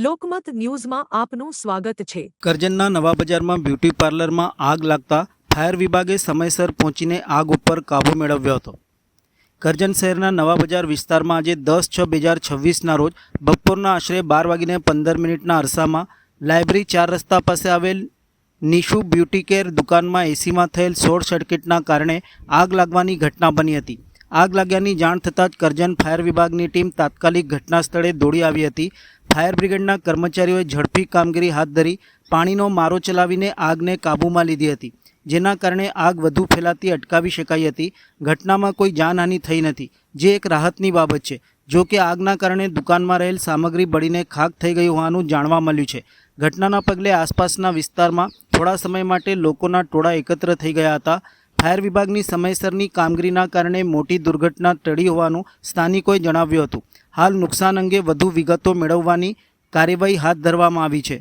લોકમત ન્યૂઝમાં આપનું સ્વાગત છે। કરજણના નવા બજારમાં બ્યુટી પાર્લરમાં આગ લાગતા ફાયર વિભાગે સમયસર પહોંચીને આગ ઉપર કાબૂ મેળવ્યો હતો। કરજણ શહેરના નવા બજાર વિસ્તારમાં આજે 10/6/2026ના રોજ બપોરના આશરે 12:15ના અરસામાં લાઇબ્રેરી 4 રસ્તા પાસે આવેલ નિશુ બ્યુટી કેર દુકાનમાં એસીમાં થયેલ શોર્ટ સર્કિટના કારણે આગ લાગવાની ઘટના બની હતી। આગ લાગ્યાની જાણ થતાં જ કરજણ ફાયર વિભાગની ટીમ તાત્કાલિક ઘટના સ્થળે દોડી આવી હતી। ફાયર બ્રિગેડના કર્મચારીઓએ ઝડપી કામગીરી હાથ ધરી પાણીનો મારો ચલાવીને આગને કાબૂમાં લીધી હતી, જેના કારણે આગ વધુ ફેલાતી અટકાવી શકાઈ હતી। ઘટનામાં કોઈ જાનહાનિ થઈ નથી, જે એક રાહતની બાબત છે। જો કે આગના કારણે દુકાનમાં રહેલ સામગ્રી બળીને ખાખ થઈ ગઈ હોવાનું જાણવા મળ્યું છે। ઘટનાના પગલે આસપાસના વિસ્તારમાં થોડા સમય માટે લોકોના ટોળા એકત્ર થઈ ગયા હતા। ફાયર વિભાગની સમયસરની કામગીરીના કારણે મોટી દુર્ઘટના ટળી હોવાનું સ્થાનિકોએ જણાવ્યું હતું। હાલ નુકસાન અંગે વધુ વિગતો મેળવવાની કાર્યવાહી હાથ ધરવામાં આવી છે।